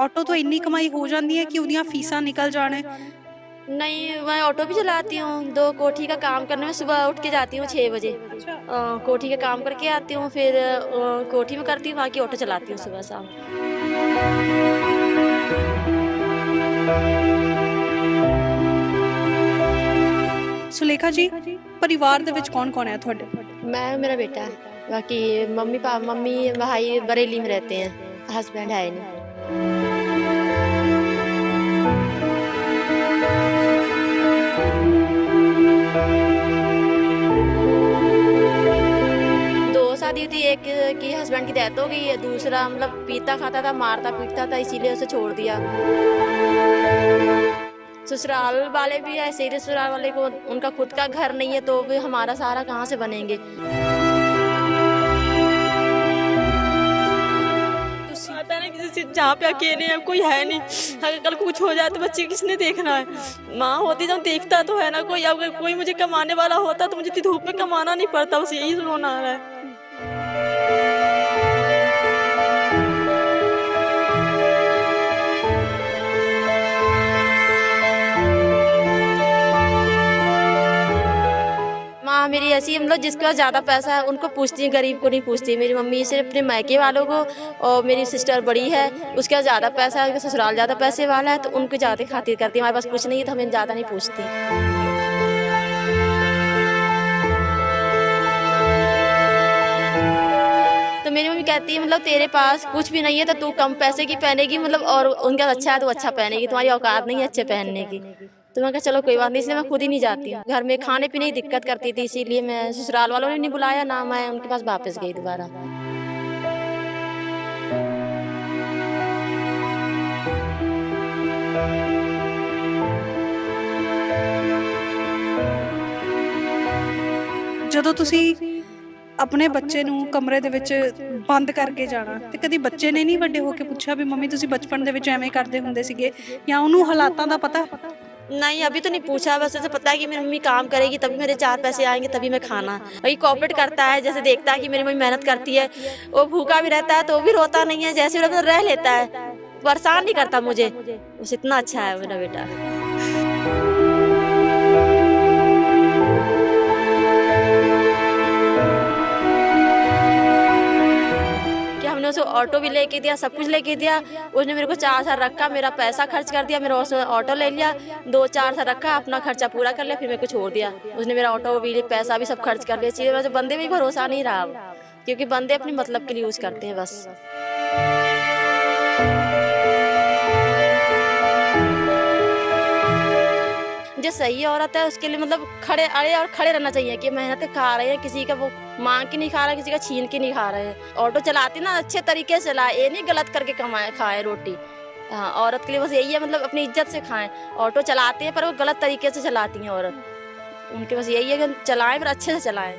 Auto ਤੋਂ ਇੰਨੀ ਕਮਾਈ ਹੋ ਜਾਂਦੀ ਹੈ ਕਿ ਉਹਦੀਆਂ ਫੀਸਾਂ ਨਿਕਲ ਜਾਣ? नहीं, मैं ऑटो भी चलाती हूँ। 2 कोठी का काम करने में सुबह उठ के जाती हूँ 6 बजे। कोठी का काम करके आती हूँ, फिर कोठी में करती हूँ, बाकी ऑटो चलाती हूँ सुबह शाम। ਸੁਲੇਖਾ ਜੀ, ਪਰਿਵਾਰ ਦੇ ਵਿੱਚ ਕੌਣ-ਕੌਣ ਹੈ ਤੁਹਾਡੇ? मैं और मेरा बेटा है, बाकी मम्मी भाई बरेली में रहते हैं, हस्बैंड है नहीं। दो शादी हुई थी, एक की हस्बैंड की डेथ हो गई है, दूसरा मतलब पीता खाता था, मारता पीटता था, इसीलिए उसे छोड़ दिया। ससुराल वाले भी ऐसे ही, ससुराल वाले को उनका खुद का घर नहीं है, तो भी हमारा सहारा कहाँ से बनेंगे। आता है ना किसी से, जहाँ पे अकेले हैं, कोई है नहीं, अगर कल को कुछ हो जाए तो बच्चे किसने देखना है। माँ होती जब देखता तो है ना कोई, अगर कोई मुझे कमाने वाला होता तो मुझे इतनी धूप में कमाना नहीं पड़ता, बस यही रोना आ रहा है। माँ मेरी ऐसी है, मतलब जिसका ज़्यादा पैसा है उनको पूछती है, गरीब को नहीं पूछती। मेरी मम्मी सिर्फ अपने मायके वालों को, और मेरी सिस्टर बड़ी है उसका ज़्यादा पैसा है, ससुराल ज़्यादा पैसे वाला है तो उनको ज़्यादा खातिर करती है। हमारे पास कुछ नहीं है तो हमें ज़्यादा नहीं पूछती। तो मेरी मम्मी कहती है मतलब तेरे पास कुछ भी नहीं है तो तू कम पैसे की पहनेगी, मतलब और उनका अच्छा है तो अच्छा पहनेगी, तुम्हारी औकात नहीं है अच्छे पहनने की। तो मैं कहा चलो कोई बात नहीं, इसलिए मैं खुद ही नहीं जाती हूँ। घर में खाने पीने की दिक्कत करती थी, इसीलिए मैं, ससुराल वालों ने नहीं बुलाया ना, मैं उनके पास वापस गई दोबारा। ਜਦੋਂ ਤੁਸੀਂ ਆਪਣੇ ਬੱਚੇ ਨੂੰ ਕਮਰੇ ਦੇ ਵਿੱਚ ਬੰਦ ਕਰਕੇ ਜਾਣਾ ਤੇ ਕਦੀ ਬੱਚੇ ਨੇ ਨਹੀਂ ਵੱਡੇ ਹੋ ਕੇ ਪੁੱਛਿਆ ਵੀ ਮੰਮੀ ਤੁਸੀਂ ਬਚਪਨ ਦੇ ਵਿੱਚ ਐਵੇਂ ਕਰਦੇ ਹੁੰਦੇ ਸੀਗੇ, ਜਾਂ ਉਹਨੂੰ ਹਾਲਾਤਾਂ ਦਾ ਪਤਾ? नहीं अभी तो नहीं पूछा, बस उसे पता है कि मेरी मम्मी काम करेगी तभी मेरे 4 पैसे आएंगे, तभी मैं खाना। वही कोऑपरेट करता है, जैसे देखता है कि मेरी मम्मी मेहनत करती है, वो भूखा भी रहता है तो वो भी रोता नहीं है, जैसे भी रह लेता है, परेशान नहीं करता मुझे। बस इतना अच्छा है मेरा बेटा। कि हमने उसे ऑटो भी लेके दिया, सब कुछ लेके दिया। उसने मेरे को 4 साल रखा, मेरा पैसा खर्च कर दिया, मेरा ऑटो ले लिया, 2-4 साल रखा, अपना खर्चा पूरा कर लिया, फिर मेरे को छोड़ दिया। उसने मेरा ऑटो भी, पैसा भी सब खर्च कर लिया। इसलिए मुझे बंदे भी भरोसा नहीं रहा अब, क्योंकि बंदे अपने मतलब के लिए यूज़ करते हैं बस। जो सही औरत है उसके लिए मतलब खड़े अड़े और खड़े रहना चाहिए कि मेहनत खा रहे हैं, किसी का वो मांग के नहीं खा रहा, किसी का छीन के नहीं खा रहे हैं। ऑटो चलाती ना अच्छे तरीके से चलाए, ये नहीं गलत करके कमाए खाए रोटी। हाँ, औरत के लिए बस यही है, मतलब अपनी इज्जत से खाएं। ऑटो चलाते हैं पर वो गलत तरीके से चलाती हैं औरत, उनके बस यही है कि चलाएं पर अच्छे से चलाएं।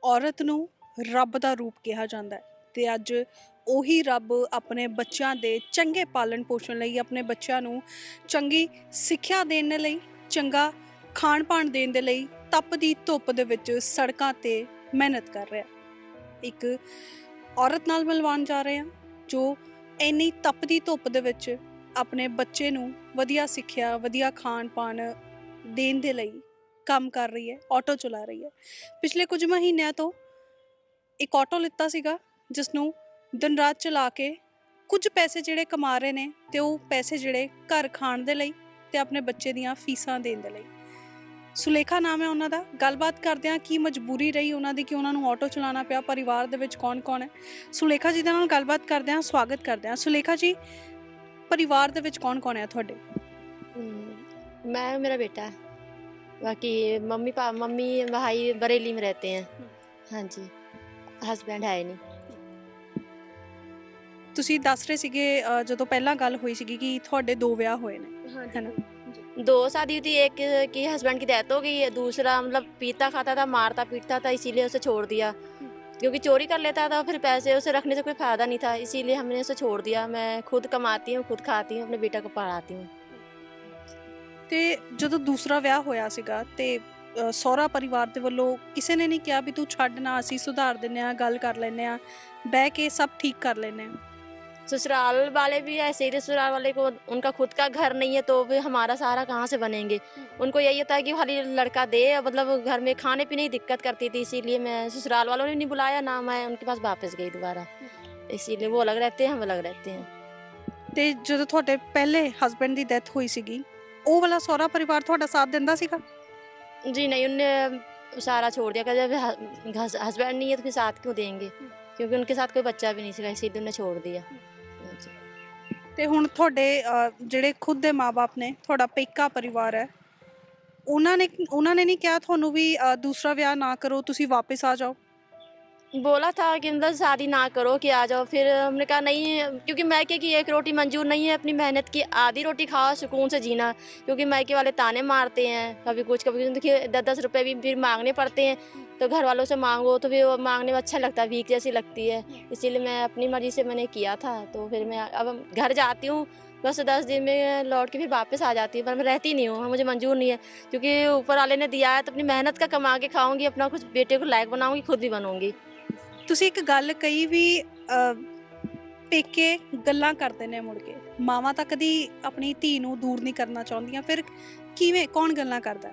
ਔਰਤ ਨੂੰ ਰੱਬ ਦਾ ਰੂਪ ਕਿਹਾ ਜਾਂਦਾ ਹੈ ਤੇ ਅੱਜ ਉਹੀ ਰੱਬ ਆਪਣੇ ਬੱਚਿਆਂ ਦੇ ਚੰਗੇ ਪਾਲਣ ਪੋਸ਼ਣ ਲਈ, ਆਪਣੇ ਬੱਚਿਆਂ ਨੂੰ ਚੰਗੀ ਸਿੱਖਿਆ ਦੇਣ ਦੇ ਲਈ, ਚੰਗਾ ਖਾਣ ਪਾਣ ਦੇਣ ਦੇ ਲਈ ਤਪਦੀ ਧੁੱਪ ਦੇ ਵਿੱਚ ਸੜਕਾਂ ਤੇ ਮਿਹਨਤ ਕਰ ਰਿਹਾ। ਇੱਕ ਔਰਤ ਨਾਲ ਮਿਲਵਾਉਣ ਜਾ ਰਹੇ ਹਾਂ ਜੋ ਇੰਨੀ ਤਪਦੀ ਧੁੱਪ ਦੇ ਵਿੱਚ ਆਪਣੇ ਬੱਚੇ ਨੂੰ ਵਧੀਆ ਸਿੱਖਿਆ, ਵਧੀਆ ਖਾਣ ਪਾਣ ਦੇਣ ਦੇ ਲਈ ਕੰਮ ਕਰ ਰਹੀ ਹੈ, ਆਟੋ ਚਲਾ ਰਹੀ ਹੈ। ਪਿਛਲੇ ਕੁਝ ਮਹੀਨਿਆਂ ਤੋਂ ਇੱਕ ਆਟੋ ਲਿੱਤਾ ਸੀਗਾ ਜਿਸ ਨੂੰ ਦਿਨ ਰਾਤ ਚਲਾ ਕੇ ਕੁਝ ਪੈਸੇ ਜਿਹੜੇ ਕਮਾ ਰਹੇ ਨੇ ਤੇ ਉਹ ਪੈਸੇ ਜਿਹੜੇ ਘਰ ਖਾਣ ਦੇ ਲਈ ਤੇ ਆਪਣੇ ਬੱਚੇ ਦੀਆਂ ਫੀਸਾਂ ਦੇਣ ਦੇ ਲਈ। ਸੁਲੇਖਾ ਨਾਮ ਹੈ ਉਹਨਾਂ ਦਾ। ਗੱਲਬਾਤ ਕਰਦੇ ਹਾਂ ਕੀ ਮਜਬੂਰੀ ਰਹੀ ਉਹਨਾਂ ਦੀ ਕਿ ਉਹਨਾਂ ਨੂੰ ਆਟੋ ਚਲਾਉਣਾ ਪਿਆ, ਪਰਿਵਾਰ ਦੇ ਵਿੱਚ ਕੌਣ ਕੌਣ ਹੈ। ਸੁਲੇਖਾ ਜੀ ਦੇ ਨਾਲ ਗੱਲਬਾਤ ਕਰਦੇ ਹਾਂ, ਸਵਾਗਤ ਕਰਦੇ ਹਾਂ। ਸੁਲੇਖਾ ਜੀ, ਪਰਿਵਾਰ ਦੇ ਵਿੱਚ ਕੌਣ ਕੌਣ ਹੈ ਤੁਹਾਡੇ? मैं और मेरा बेटा है, बाकी मम्मी भाई बरेली में रहते हैं। हाँ जी, हस्बैंड है नहीं। ਤੁਸੀਂ ਦੱਸ ਰਹੇ ਸੀਗੇ ਜਦੋਂ ਪਹਿਲਾਂ ਗੱਲ ਹੋਈ ਸੀਗੀ ਕਿ ਤੁਹਾਡੇ 2 ਵਿਆਹ ਹੋਏ ਨੇ, ਹੈ ਨਾ? 2 शादी हुई थी, एक की हस्बैंड की डेथ हो गई है, दूसरा मतलब पीता खाता था, मारता पीटता था, इसीलिए उसे छोड़ दिया। क्योंकि चोरी कर लेता था, फिर पैसे उसे रखने से कोई फ़ायदा नहीं था, इसीलिए हमने उसे छोड़ दिया। मैं खुद कमाती हूँ, खुद खाती हूँ, अपने बेटा को पढ़ाती हूँ। ਤੇ ਜਦੋਂ ਦੂਸਰਾ ਵਿਆਹ ਹੋਇਆ ਸੀਗਾ ਤੇ ਸਹੁਰਾ ਪਰਿਵਾਰ ਦੇ ਵੱਲੋਂ ਕਿਸੇ ਨੇ ਨਹੀਂ ਕਿਹਾ ਵੀ ਤੂੰ ਛੱਡ ਨਾ, ਅਸੀਂ ਸੁਧਾਰ ਦਿੰਦੇ ਹਾਂ, ਗੱਲ ਕਰ ਲੈਂਦੇ ਹਾਂ, ਬਹਿ ਕੇ ਸਭ ਠੀਕ कर लेने हैं? ससुराल वाले भी ऐसे ही थे। ससुराल वाले को उनका खुद का घर नहीं है तो वे हमारा सहारा कहाँ से बनेंगे। उनको यही होता है कि खाली लड़का दे, मतलब घर में खाने पीने की दिक्कत करती थी, इसीलिए मैं ससुराल वालों ने नहीं बुलाया ना मैं उनके पास वापस गई दोबारा। इसीलिए वो अलग रहते हैं, हम अलग रहते हैं। ਤੇ ਜਦੋਂ ਤੁਹਾਡੇ ਪਹਿਲੇ ਹਸਬੈਂਡ ਦੀ ਡੈਥ ਹੋਈ ਸੀਗੀ, ਉਹ ਵਾਲਾ ਸਹੁਰਾ ਪਰਿਵਾਰ ਤੁਹਾਡਾ ਸਾਥ ਦਿੰਦਾ ਸੀਗਾ? जी नहीं, उनने सारा छोड़ दिया कि जब हस्बैंड नहीं है तो फिर साथ क्यों देंगे, क्योंकि उनके साथ कोई बच्चा भी नहीं था, इसीलिए उन्होंने छोड़ दिया। ਤੇ ਹੁਣ ਤੁਹਾਡੇ ਜਿਹੜੇ ਖੁਦ ਦੇ ਮਾਪੇ ਨੇ, ਤੁਹਾਡਾ ਪੇਕਾ ਪਰਿਵਾਰ ਹੈ, ਉਹਨਾਂ ਨੇ ਨਹੀਂ ਕਿਹਾ ਤੁਹਾਨੂੰ ਵੀ ਦੂਸਰਾ ਵਿਆਹ ਨਾ ਕਰੋ, ਤੁਸੀਂ ਵਾਪਸ ਆ ਜਾਓ? बोला था कि मतलब शादी ना करो कि आ जाओ, फिर हमने कहा नहीं, क्योंकि मैके की एक रोटी मंजूर नहीं है, अपनी मेहनत की आधी रोटी खाओ, सुकून से जीना। क्योंकि मैके वाले ताने मारते हैं, कभी कुछ देखिए 10-10 रुपए भी फिर मांगने पड़ते हैं, तो घर वालों से मांगो तो फिर वो मांगने में अच्छा लगता है, भीख जैसी लगती है। इसीलिए मैं अपनी मर्जी से मैंने किया था। तो फिर मैं अब घर जाती हूँ, बस 10 दिन में लौट के फिर वापस आ जाती हूँ, पर मैं रहती नहीं हूँ, मुझे मंजूर नहीं है। क्योंकि ऊपर वाले ने दिया है तो अपनी मेहनत का कमा के खाऊंगी, अपना कुछ बेटे को लायक बनाऊंगी, खुद भी बनूंगी। ਤੁਸੀਂ ਇੱਕ ਗੱਲ ਕਹੀ ਵੀ ਪੇਕੇ ਗੱਲਾਂ ਕਰਦੇ ਨੇ ਮੁੜ ਕੇ, ਮਾਵਾਂ ਤਾਂ ਕਦੀ ਆਪਣੀ ਧੀ ਨੂੰ ਦੂਰ ਨਹੀਂ ਕਰਨਾ ਚਾਹੁੰਦੀਆਂ, ਫਿਰ ਕਿਵੇਂ, ਕੌਣ ਗੱਲਾਂ ਕਰਦਾ?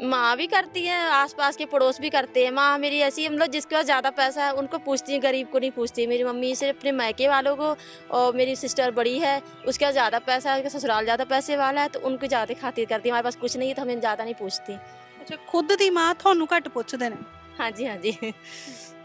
माँ भी करती है, आसपास के पड़ोस भी करते हैं। माँ मेरी ऐसी, मतलब जिसके पास ज़्यादा पैसा है उनको पूछती है, गरीब को नहीं पूछती। मेरी मम्मी सिर्फ अपने मायके वालों को, और मेरी सिस्टर बड़ी है उसके पास ज़्यादा पैसा है, उसका ससुराल ज़्यादा पैसे वाला है तो उनको ज़्यादा खातिर करती है। हमारे पास कुछ नहीं है तो हमें ज़्यादा नहीं पूछती। ਅੱਛਾ, ਖੁਦ ਦੀ ਮਾਂ ਤੁਹਾਨੂੰ ਘੱਟ ਪੁੱਛਦੇ ਨੇ? हाँ जी, हाँ जी।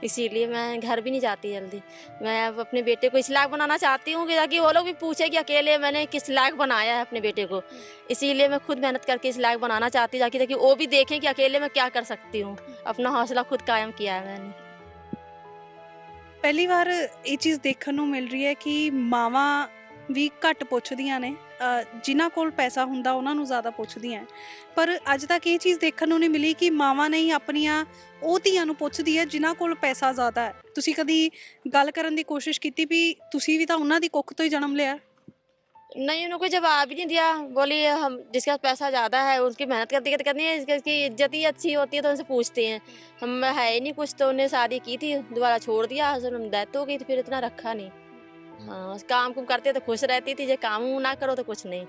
इसीलिए मैं घर भी नहीं जाती जल्दी। मैं अब अपने बेटे को इस लायक बनाना चाहती हूँ कि ताकि वो लोग भी पूछे कि अकेले मैंने किस लायक बनाया है अपने बेटे को। इसीलिए मैं खुद मेहनत करके इस लायक बनाना चाहती हूँ, ताकि वो भी देखें कि अकेले मैं क्या कर सकती हूँ। अपना हौसला खुद कायम किया है मैंने। ਪਹਿਲੀ ਵਾਰ ਇਹ ਚੀਜ਼ ਦੇਖਣ ਨੂੰ ਮਿਲ ਰਹੀ ਹੈ ਕਿ ਮਾਵਾਂ ਵੀ ਘੱਟ ਪੁੱਛਦੀਆਂ ਨੇ, ਜਿਨ੍ਹਾਂ ਕੋਲ ਪੈਸਾ ਹੁੰਦਾ ਉਹਨਾਂ ਨੂੰ ਜ਼ਿਆਦਾ ਪੁੱਛਦੀਆਂ। ਪਰ ਅੱਜ ਤੱਕ ਇਹ ਚੀਜ਼ ਦੇਖਣ ਨੂੰ ਨਹੀਂ ਮਿਲੀ ਕਿ ਮਾਵਾਂ ਨਹੀਂ ਆਪਣੀਆਂ ਉਹ ਧੀਆਂ ਨੂੰ ਪੁੱਛਦੀ ਹੈ ਜਿਨ੍ਹਾਂ ਕੋਲ ਪੈਸਾ ਜ਼ਿਆਦਾ ਹੈ। ਤੁਸੀਂ ਕਦੀ ਗੱਲ ਕਰਨ ਦੀ ਕੋਸ਼ਿਸ਼ ਕੀਤੀ ਵੀ ਤੁਸੀਂ ਵੀ ਤਾਂ ਉਹਨਾਂ ਦੀ ਕੁੱਖ ਤੋਂ ਹੀ ਜਨਮ ਲਿਆ? नहीं, उन्होंने कोई जवाब ही नहीं दिया। बोली हम जिसके पास पैसा ज़्यादा है उसकी मेहनत करती है, इसकी इज्जत ही अच्छी होती है तो उनसे पूछते हैं। हम है ही नहीं कुछ, तो उन्हें शादी की थी, दोबारा छोड़ दिया, डेथ हो गई थी, फिर इतना रखा नहीं। हाँ, काम कुम करते तो खुश रहती थी, जब काम ना करो तो कुछ नहीं।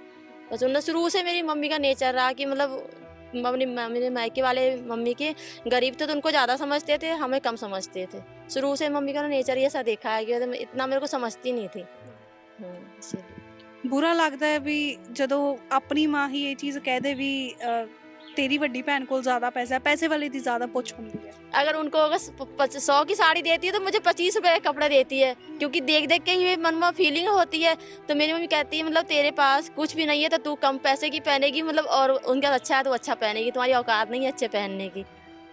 बस उन्हें शुरू से मेरी मम्मी का नेचर रहा कि मतलब मेरे मायके वाले मम्मी के गरीब थे तो उनको ज़्यादा समझते थे, हमें कम समझते थे। शुरू से मम्मी का नेचर ये सा देखा है कि इतना मेरे को समझती नहीं थी। इसीलिए ਬੁਰਾ ਲੱਗਦਾ ਹੈ ਵੀ ਜਦੋਂ ਆਪਣੀ ਮਾਂ ਹੀ ਇਹ ਚੀਜ਼ ਕਹਿ ਦੇ ਵੀ तेरी ਵੱਡੀ ਭੈਣ ਕੋਲ ਜ਼ਿਆਦਾ ਪੈਸਾ ਹੈ, पैसे वाले ਦੀ ਜ਼ਿਆਦਾ ਪੁੱਛ ਹੁੰਦੀ ਹੈ। अगर उनको अगर 100 की साड़ी देती है तो मुझे 25 रुपए के कपड़े देती है, क्योंकि देख देख के ही मन में फीलिंग होती है। तो मेरी मम्मी कहती है मतलब तेरे पास कुछ भी नहीं है तो तू कम पैसे की पहनेगी, मतलब और उनके पास अच्छा है तो अच्छा पहनेगी, तुम्हारी औकात नहीं है अच्छे पहनने की।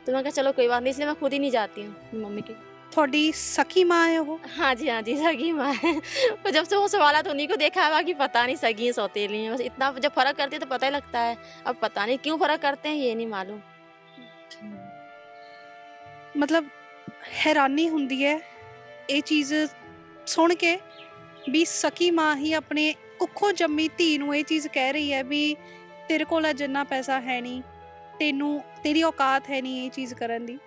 तो मैं कहा चलो कोई बात नहीं, इसलिए मैं खुद ही नहीं जाती हूँ मम्मी की। ਤੁਹਾਡੀ सखी माँ है वो? हाँ जी, सगी माँ है। और जब से वो सवाल तो उन्हीं को देखा है, बाकी पता नहीं सगी है सौतेली है, बस इतना जब फर्क करते हैं तो पता ही लगता है। अब पता नहीं क्यों फर्क करते हैं, ये नहीं मालूम। मतलब हैरानी ਹੁੰਦੀ ਹੈ ਇਹ ਚੀਜ਼ ਸੁਣ ਕੇ ਵੀ ਸਕੀ ਮਾਂ ਹੀ ਆਪਣੇ ਕੁੱਖੋਂ ਜੰਮੀ ਧੀ ਨੂੰ ਇਹ ਚੀਜ਼ ਕਹਿ ਰਹੀ ਹੈ ਵੀ ਤੇਰੇ ਕੋਲ ਜਿੰਨਾ ਪੈਸਾ ਹੈ ਨਹੀਂ, ਤੈਨੂੰ ਤੇਰੀ ਔਕਾਤ ਹੈ ਨਹੀਂ ਇਹ ਚੀਜ਼ ਕਰਨ ਦੀ।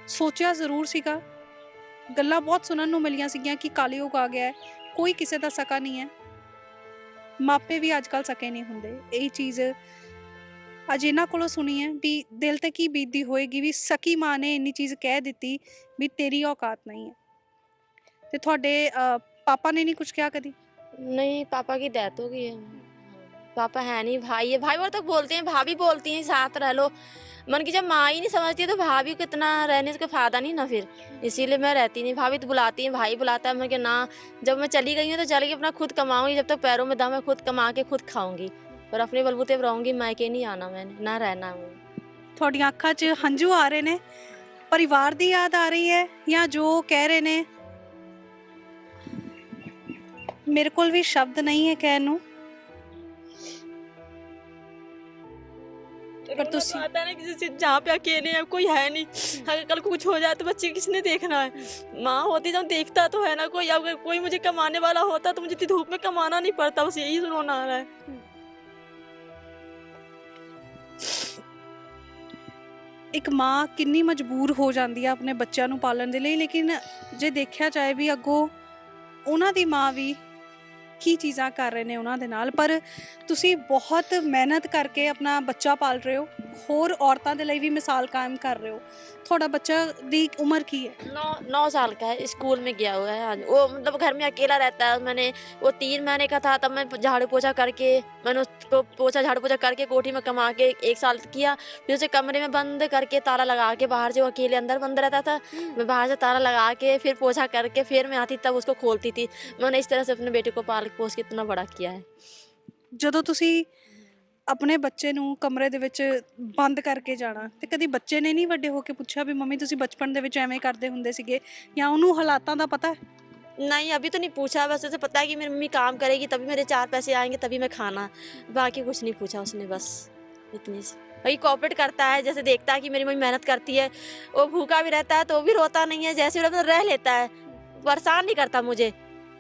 ਸੋਚਿਆ ਜ਼ਰੂਰ ਸੀਗਾ, ਗੱਲਾਂ ਬਹੁਤ ਸੁਣਨ ਨੂੰ ਮਿਲੀਆਂ ਸੀਗੀਆਂ ਕਿ ਕਾਲਯੁਗ ਆ ਗਿਆ ਹੈ, ਕੋਈ ਕਿਸੇ ਦਾ ਸਕਾ ਨਹੀਂ ਹੈ, ਮਾਪੇ ਵੀ ਅੱਜ ਕੱਲ੍ਹ ਸਕੇ ਨਹੀਂ ਹੁੰਦੇ। ਇਹ ਚੀਜ਼ ਅੱਜ ਇਹਨਾਂ ਕੋਲੋਂ ਸੁਣੀ ਹੈ ਵੀ ਦਿਲ ਤੇ ਕੀ ਬੀਤਦੀ ਹੋਏਗੀ ਵੀ ਸਕੀ ਮਾਂ ਨੇ ਇੰਨੀ ਚੀਜ਼ ਕਹਿ ਦਿੱਤੀ ਵੀ ਤੇਰੀ ਔਕਾਤ ਨਹੀਂ ਹੈ। ਤੇ ਤੁਹਾਡੇ ਪਾਪਾ ਨੇ ਨਹੀਂ ਕੁਝ ਕਿਹਾ ਕਦੀ? नहीं, पापा की डेथ हो गई है, पापा है नहीं, भाई है, भाई और तक बोलते हैं, भाभी बोलती हैं साथ रह लो। मन की जब माँ ही नहीं समझती है तो भाभी को इतना रहने से कोई फायदा नहीं ना फिर, इसीलिए मैं रहती नहीं। भाभी तो बुलाती हैं, भाई बुलाता है, मैं कि ना, जब मैं चली गई हूँ तो चली गई, अपना खुद कमाऊंगी, जब तक पैरों में दम है खुद कमा के खुद खाऊंगी, पर अपने बलबूते पर रहूंगी, मायके नहीं आना मैंने, ना रहना मुझे। ਤੁਹਾਡੀਆਂ ਅੱਖਾਂ 'ਚ ਹੰਝੂ ਆ ਰਹੇ ਨੇ, ਪਰਿਵਾਰ ਦੀ ਯਾਦ ਆ ਰਹੀ ਹੈ ਜਾਂ ਜੋ ਕਹਿ ਰਹੇ ਨੇ? ਮੇਰੇ ਕੋਲ ਵੀ ਸ਼ਬਦ ਨਹੀਂ ਹੈ ਕਹਿਣ ਨੂੰ, पर तुसी आता है ना किसी से जहाँ पे अकेले हैं, कोई है नहीं, अगर कल को कुछ हो जाए तो बच्चे किसने देखना है। माँ होती जब देखता तो है ना कोई, अगर कोई मुझे कमाने वाला होता तो मुझे इतनी धूप में कमाना नहीं पड़ता, बस यही रोना आ रहा है। ਇੱਕ ਮਾਂ ਕਿੰਨੀ ਮਜਬੂਰ ਹੋ ਜਾਂਦੀ ਆ ਆਪਣੇ ਬੱਚਿਆਂ ਨੂੰ ਪਾਲਣ ਦੇ ਲਈ, ਲੇਕਿਨ ਜੇ ਦੇਖਿਆ ਜਾਏ ਵੀ ਅੱਗੋਂ ਉਹਨਾਂ ਦੀ ਮਾਂ ਵੀ ਕੀ ਚੀਜ਼ਾਂ ਕਰ ਰਹੇ ਨੇ ਉਹਨਾਂ ਦੇ ਨਾਲ। ਪਰ ਤੁਸੀਂ ਬਹੁਤ ਮਿਹਨਤ ਕਰਕੇ ਆਪਣਾ ਬੱਚਾ ਪਾਲ ਰਹੇ ਹੋ, ਹੋਰ ਔਰਤਾਂ ਦੇ ਲਈ ਵੀ ਮਿਸਾਲ ਕਾਇਮ ਕਰ ਰਹੇ ਹੋ। ਤੁਹਾਡਾ ਬੱਚਾ ਦੀ ਉਮਰ ਕੀ है? 9 साल का है, स्कूल में गया हुआ है। हाँ, वो मतलब घर में अकेला रहता है। मैंने वो 3 महीने का था तब मैं झाड़ू पोछा करके मैंने उसको झाड़ू पोछा करके कोठी में कमा के 1 साल किया। फिर उसे कमरे में बंद करके ताला लगा के, बाहर से वो अकेले अंदर बंद रहता था, मैं बाहर से ताला लगा के फिर पोछा करके फिर मैं आती तब उसको खोलती थी। मैंने इस तरह से अपने बेटे को पाल पोस के इतना बड़ा किया है। ਜਦੋਂ ਤੁਸੀਂ ਆਪਣੇ ਬੱਚੇ ਨੂੰ ਕਮਰੇ ਦੇ ਵਿੱਚ ਬੰਦ ਕਰਕੇ ਜਾਣਾ ਤੇ ਕਦੀ ਬੱਚੇ ਨੇ ਨਹੀਂ ਵੱਡੇ ਹੋ ਕੇ ਪੁੱਛਿਆ ਵੀ ਮੰਮੀ ਤੁਸੀਂ ਬਚਪਨ ਦੇ ਵਿੱਚ ਐਵੇਂ ਕਰਦੇ ਹੁੰਦੇ ਸੀਗੇ, ਜਾਂ ਉਹਨੂੰ ਹਾਲਾਤਾਂ ਦਾ ਪਤਾ है? नहीं, अभी तो नहीं पूछा, बस उसे पता है कि मेरी मम्मी काम करेगी तभी मेरे 4 पैसे आएंगे तभी मैं खाना, बाकी कुछ नहीं पूछा उसने, बस इतनी सी। वही कोऑपरेट करता है, जैसे देखता है कि मेरी मम्मी मेहनत करती है, वो भूखा भी रहता है तो वो भी रोता नहीं है, जैसे भी रह लेता है, परेशान नहीं करता मुझे,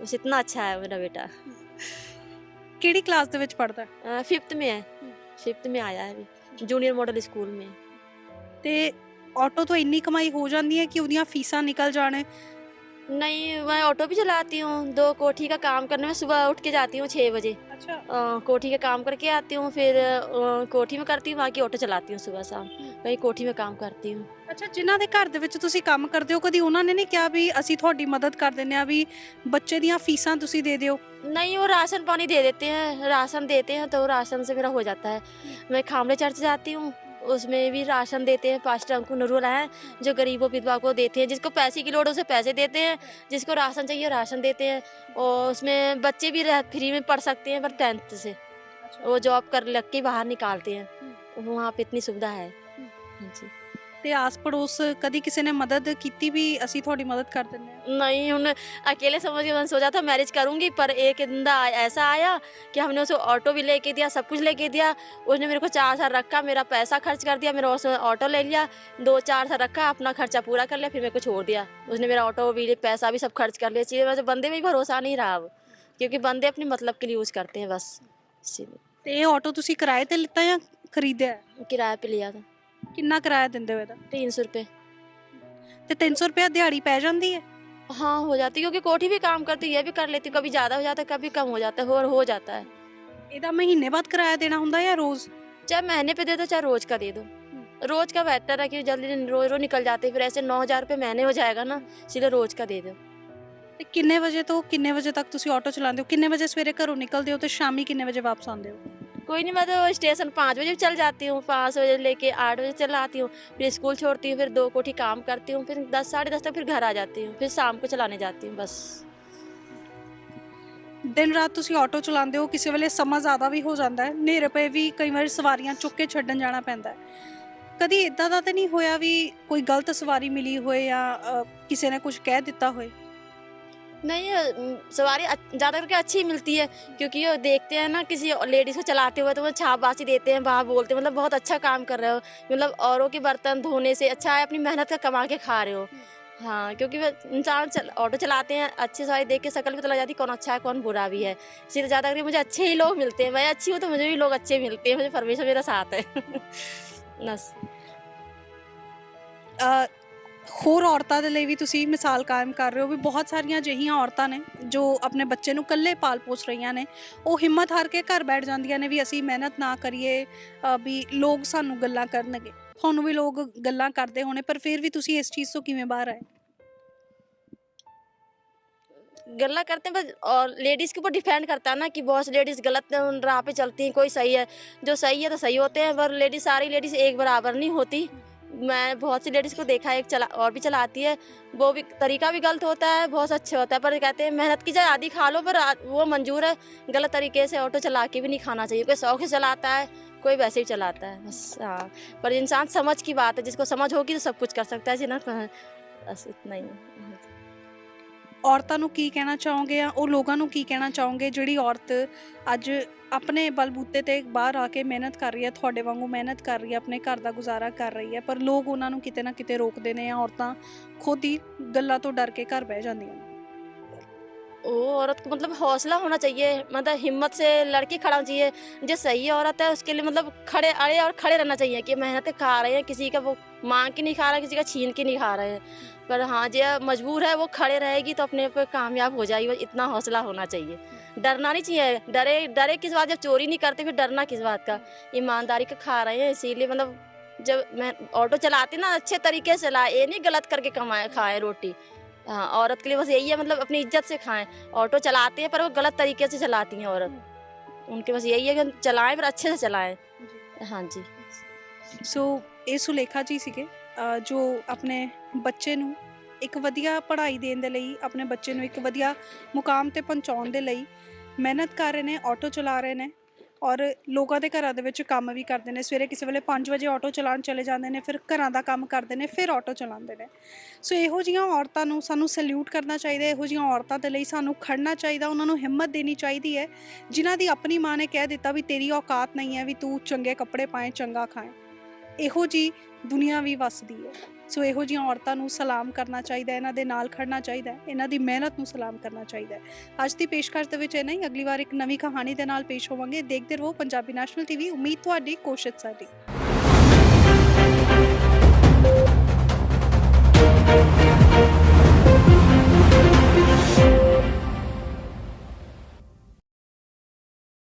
बस इतना अच्छा है मेरा बेटा। ਕਿਹੜੀ ਕਲਾਸ ਦੇ ਵਿੱਚ ਪੜਦਾ ਹੈ? 5th में है, 5th में आया है अभी, जूनियर मॉडल स्कूल में। ਤੇ ਆਟੋ ਤੋਂ ਇੰਨੀ ਕਮਾਈ ਹੋ ਜਾਂਦੀ ਹੈ ਕਿ ਉਹਦੀਆਂ ਫੀਸਾਂ ਨਿਕਲ ਜਾਣ? नहीं, मैं ऑटो भी चलाती हूँ, 2 कोठी का काम करने में सुबह उठ के जाती हूँ 6 बजे, ਅੱਛਾ। कोठी का काम करके आती हूँ, फिर कोठी में करती हूँ, बाकी ऑटो चलाती हूँ सुबह शाम, वही कोठी में काम करती हूँ। ਅੱਛਾ, ਜਿਨ੍ਹਾਂ ਦੇ ਘਰ ਦੇ ਵਿੱਚ ਤੁਸੀਂ ਕੰਮ ਕਰਦੇ ਹੋ ਕਦੀ ਉਹਨਾਂ ਨੇ ਨਹੀਂ ਕਿਹਾ ਵੀ ਅਸੀਂ ਤੁਹਾਡੀ ਮਦਦ ਕਰ ਦਿੰਦੇ ਆ, ਵੀ ਬੱਚੇ ਦੀਆਂ ਫੀਸਾਂ ਤੁਸੀਂ ਦੇ ਦਿਓ? नहीं, वो राशन पानी दे देते हैं, राशन देते हैं तो राशन से मेरा हो जाता है। मैं खामले चर्च जाती हूँ, उसमें भी राशन देते हैं, 5 टंकू नरूला है जो गरीबों विधवा को देते हैं, जिसको पैसे की लोड़ है उसे पैसे देते हैं, जिसको राशन चाहिए राशन देते हैं। और उसमें बच्चे भी फ्री में पढ़ सकते हैं, पर 10th से वो जॉब कर लग के बाहर निकालते हैं, वहाँ पे इतनी सुविधा है। हाँ जी। ਤੇ ਆਸ ਪੜੋਸ ਕਦੀ ਕਿਸੇ ਨੇ ਮਦਦ ਕੀਤੀ ਵੀ ਅਸੀਂ ਤੁਹਾਡੀ ਮਦਦ ਕਰ ਦਿੰਦੇ ਆ? नहीं, उन्हें अकेले समझ के मैंने सोचा था मैरिज करूंगी, पर एक दिन ऐसा आया कि हमने उसे ऑटो भी लेके दिया, सब कुछ लेके दिया। उसने मेरे को 4 साल रखा, मेरा पैसा खर्च कर दिया, मेरा उसने ऑटो ले लिया, 2-4 साल रखा, अपना खर्चा पूरा कर लिया, फिर मेरे को छोड़ दिया। उसने मेरा ऑटो भी पैसा भी सब खर्च कर लिया। चीज़ें वैसे बंदे में भी भरोसा नहीं रहा अब, क्योंकि बंदे अपने मतलब के लिए यूज़ करते हैं बस, इसीलिए। ਤੇ ਇਹ ਆਟੋ ਤੁਸੀਂ ਕਿਰਾਏ ਤੇ ਲਿੱਤਾ ਜਾਂ ਖਰੀਦਿਆ ਹੈ? किराए पे लिया था, ਕਿੰਨਾ ਕਿਰਾਇਆ ਦਿੰਦੇ ਹੋ ਇਹਦਾ? 300 रुपये। ਤੇ 300 ਰੁਪਏ ਦਿਹਾੜੀ ਪੈ ਜਾਂਦੀ ਹੈ? हाँ, हो जाती, क्योंकि कोठी भी काम करती है, ये भी कर लेती, कभी ज़्यादा हो जाता है कभी कम हो जाता है, और हो जाता है। ਇਹਦਾ ਮਹੀਨੇ ਬਾਅਦ ਕਿਰਾਇਆ ਦੇਣਾ ਹੁੰਦਾ ਜਾਂ ਰੋਜ਼? चाहे महीने पे दे दो चाहे रोज का दे दो, रोज का बेहतर है कि जल्दी रोज रोज निकल जाते, फिर ऐसे 9,000 रुपये महीने हो जाएगा ना, इसलिए रोज का दे दो। ਤੇ ਕਿੰਨੇ ਵਜੇ ਤੋਂ ਕਿੰਨੇ ਵਜੇ ਤੱਕ ਤੁਸੀਂ ਆਟੋ ਚਲਾਉਂਦੇ ਹੋ? ਕਿੰਨੇ ਵਜੇ ਸਵੇਰੇ ਘਰੋਂ ਨਿਕਲਦੇ ਹੋ ਤੇ ਸ਼ਾਮੀ ਕਿੰਨੇ ਵਜੇ ਵਾਪਸ ਆਉਂਦੇ ਹੋ? कोई नहीं, मैं तो स्टेशन 5 बजे चल जाती हूँ, 5 बजे लेके 8 बजे चल आती हूँ, फिर स्कूल छोड़ती हूँ, फिर 2 कोठी काम करती हूँ, फिर 10 साढ़े 10 तक फिर घर आ जाती हूँ, फिर शाम को चलाने जाती हूँ बस। ਦਿਨ ਰਾਤ ਤੁਸੀਂ ਆਟੋ ਚਲਾਉਂਦੇ ਹੋ, ਕਿਸੇ ਵੇਲੇ ਸਮਾਂ ਜ਼ਿਆਦਾ ਵੀ ਹੋ ਜਾਂਦਾ ਹੈ, ਹਨੇਰੇ ਪਏ ਵੀ ਕਈ ਵਾਰ ਸਵਾਰੀਆਂ ਚੁੱਕ ਕੇ ਛੱਡਣ ਜਾਣਾ ਪੈਂਦਾ ਹੈ। ਕਦੀ ਇਦਾਂ ਦਾ ਤਾਂ ਨਹੀਂ ਹੋਇਆ ਵੀ ਕੋਈ ਗਲਤ ਸਵਾਰੀ ਮਿਲੀ ਹੋਏ ਜਾਂ ਕਿਸੇ ਨੇ ਕੁਝ ਕਹਿ ਦਿੱਤਾ ਹੋਏ? नहीं, सवारी ज़्यादा करके अच्छी मिलती है, क्योंकि वो देखते हैं ना किसी लेडीज़ को चलाते हुए तो वो छापबाजी देते हैं, वहाँ बोलते हैं मतलब बहुत अच्छा काम कर रहे हो, मतलब औरों के बर्तन धोने से अच्छा है अपनी मेहनत का कमा के खा रहे हो। हाँ, क्योंकि वो इंसान ऑटो चलाते हैं, अच्छी सवारी देख के शकल भी पता लग जाती है कौन अच्छा है कौन बुरा भी है, इसलिए ज़्यादा करके मुझे अच्छे ही लोग मिलते हैं। मैं अच्छी हूँ तो मुझे भी लोग अच्छे मिलते हैं, मुझे परमेश्वर मेरा साथ है बस। ਹੋਰ ਔਰਤਾਂ ਦੇ ਲਈ ਵੀ ਤੁਸੀਂ ਮਿਸਾਲ ਕਾਇਮ ਕਰ ਰਹੇ ਹੋ ਵੀ ਬਹੁਤ ਸਾਰੀਆਂ ਅਜਿਹੀਆਂ ਔਰਤਾਂ ਨੇ ਜੋ ਆਪਣੇ ਬੱਚੇ ਨੂੰ ਇਕੱਲੇ ਪਾਲ ਪੋਸ ਰਹੀਆਂ ਨੇ, ਉਹ ਹਿੰਮਤ ਹਾਰ ਕੇ ਘਰ ਬੈਠ ਜਾਂਦੀਆਂ ਨੇ ਵੀ ਅਸੀਂ ਮਿਹਨਤ ਨਾ ਕਰੀਏ, ਵੀ ਲੋਕ ਸਾਨੂੰ ਗੱਲਾਂ ਕਰਨਗੇ। ਤੁਹਾਨੂੰ ਵੀ ਲੋਕ ਗੱਲਾਂ ਕਰਦੇ ਹੋਣੇ, ਪਰ ਫਿਰ ਵੀ ਤੁਸੀਂ ਇਸ ਚੀਜ਼ ਤੋਂ ਕਿਵੇਂ ਬਾਹਰ ਆਏ? गल्ला करते हैं बस, और लेडीज़ के ऊपर डिपेंड करता है ना कि बहुत सी लेडीज़ गलत राह पे चलती हैं, कोई सही है, जो सही है तो सही होते हैं, पर लेडीज़ सारी लेडीज़ एक बराबर नहीं होती। मैं बहुत सी लेडीज़ को देखा है, एक और भी चलाती है, वो भी तरीका भी गलत होता है, बहुत अच्छा होता है, पर कहते हैं मेहनत की जाए आधी खा लो, पर वो मंजूर है, गलत तरीके से ऑटो चला के भी नहीं खाना चाहिए। कोई शौक से चलाता है, कोई वैसे ही चलाता है बस। हाँ, पर इंसान समझ की बात है, जिसको समझ होगी तो सब कुछ कर सकता है, जिन्हें बस इतना ही है। ਔਰਤਾਂ ਨੂੰ ਕੀ ਕਹਿਣਾ ਚਾਹੋਗੇ ਜਾਂ ਉਹ ਲੋਕਾਂ ਨੂੰ ਕੀ ਕਹਿਣਾ ਚਾਹੋਗੇ ਜਿਹੜੀ ਔਰਤ ਅੱਜ ਆਪਣੇ ਬਲਬੂਤੇ ਤੇ ਬਾਹਰ ਆ ਕੇ ਮਿਹਨਤ ਕਰ ਰਹੀ ਹੈ, ਤੁਹਾਡੇ ਵਾਂਗੂ ਮਿਹਨਤ ਕਰ ਰਹੀ ਹੈ, ਆਪਣੇ ਘਰ ਦਾ ਗੁਜ਼ਾਰਾ ਕਰ ਰਹੀ ਹੈ, ਪਰ ਲੋਕ ਉਹਨਾਂ ਨੂੰ ਕਿਤੇ ਨਾ ਕਿਤੇ ਰੋਕਦੇ ਨੇ ਜਾਂ ਔਰਤਾਂ ਖੁਦ ਹੀ ਗੱਲਾਂ ਤੋਂ ਡਰ ਕੇ ਘਰ ਬਹਿ ਜਾਂਦੀਆਂ ਨੇ? वो औरत को मतलब हौसला होना चाहिए, मतलब हिम्मत से लड़की खड़ा होना चाहिए। जो सही औरत है उसके लिए मतलब खड़े अड़े और खड़े रहना चाहिए कि मेहनत खा रहे हैं, किसी का वो मांग के नहीं खा रहा, किसी का छीन के नहीं खा रहे हैं। पर हाँ, जो मजबूर है वो खड़े रहेगी तो अपने पे कामयाब हो जाएगी। बस इतना हौसला होना चाहिए, डरना नहीं चाहिए। डरे डरे किस बात, जब चोरी नहीं करते फिर डरना किस बात का। ईमानदारी का खा रहे हैं, इसीलिए मतलब जब मैं ऑटो चलाती ना अच्छे तरीके से चलाए, ये नहीं गलत करके कमाए खाए रोटी। हाँ, औरत के लिए बस यही है, मतलब अपनी इज्जत से खाएं। ऑटो चलाती है पर वो गलत तरीके से चलाती हैं औरत। उनके बस यही है कि चलाएं पर अच्छे से चलाएं। हाँ जी। ਸੋ ਇਹ ਸੁਲੇਖਾ ਜੀ ਸੀਗੇ ਜੋ ਆਪਣੇ ਬੱਚੇ ਨੂੰ ਇੱਕ ਵਧੀਆ ਪੜ੍ਹਾਈ ਦੇਣ ਦੇ ਲਈ, ਆਪਣੇ ਬੱਚੇ ਨੂੰ ਇੱਕ ਵਧੀਆ ਮੁਕਾਮ ਤੇ ਪਹੁੰਚਾਉਣ ਦੇ ਲਈ ਮਿਹਨਤ ਕਰ ਰਹੇ ਨੇ, ਆਟੋ ਚਲਾ ਰਹੇ ਨੇ ਔਰ ਲੋਕਾਂ ਦੇ ਘਰਾਂ ਦੇ ਵਿੱਚ ਕੰਮ ਵੀ ਕਰਦੇ ਨੇ। ਸਵੇਰੇ ਕਿਸੇ ਵੇਲੇ 5 ਵਜੇ ਆਟੋ ਚਲਾਉਣ ਚਲੇ ਜਾਂਦੇ ਨੇ, ਫਿਰ ਘਰਾਂ ਦਾ ਕੰਮ ਕਰਦੇ ਨੇ, ਫਿਰ ਆਟੋ ਚਲਾਉਂਦੇ ਨੇ। ਸੋ ਇਹੋ ਜਿਹੀਆਂ ਔਰਤਾਂ ਨੂੰ ਸਾਨੂੰ ਸੈਲਿਊਟ ਕਰਨਾ ਚਾਹੀਦਾ। ਇਹੋ ਜਿਹੀਆਂ ਔਰਤਾਂ ਦੇ ਲਈ ਸਾਨੂੰ ਖੜਨਾ ਚਾਹੀਦਾ, ਉਹਨਾਂ ਨੂੰ ਹਿੰਮਤ ਦੇਣੀ ਚਾਹੀਦੀ ਹੈ ਜਿਨ੍ਹਾਂ ਦੀ ਆਪਣੀ ਮਾਂ ਨੇ ਕਹਿ ਦਿੱਤਾ ਵੀ ਤੇਰੀ ਔਕਾਤ ਨਹੀਂ ਹੈ ਵੀ ਤੂੰ ਚੰਗੇ ਕੱਪੜੇ ਪਾਏ, ਚੰਗਾ ਖਾਏ। ਇਹੋ ਜਿਹੀ ਦੁਨੀਆ ਵੀ ਵੱਸਦੀ ਹੈ। ਸੋ ਇਹੋ ਜਿਹੀਆਂ ਔਰਤਾਂ ਨੂੰ ਸਲਾਮ ਕਰਨਾ ਚਾਹੀਦਾ, ਇਹਨਾਂ ਦੇ ਨਾਲ ਖੜਨਾ ਚਾਹੀਦਾ, ਇਹਨਾਂ ਦੀ ਮਿਹਨਤ ਨੂੰ ਸਲਾਮ ਕਰਨਾ ਚਾਹੀਦਾ। ਅੱਜ ਦੀ ਪੇਸ਼ਕਸ਼ ਦੇ ਵਿੱਚ ਇਹ ਨਹੀਂ, ਅਗਲੀ ਵਾਰ ਇੱਕ ਨਵੀਂ ਕਹਾਣੀ ਦੇ ਨਾਲ ਪੇਸ਼ ਹੋਵਾਂਗੇ। ਦੇਖਦੇ ਰਹੋ ਪੰਜਾਬੀ ਨੈਸ਼ਨਲ ਟੀਵੀ। ਉਮੀਦ ਤੁਹਾਡੀ, ਕੋਸ਼ਿਸ਼ ਸਾਡੀ।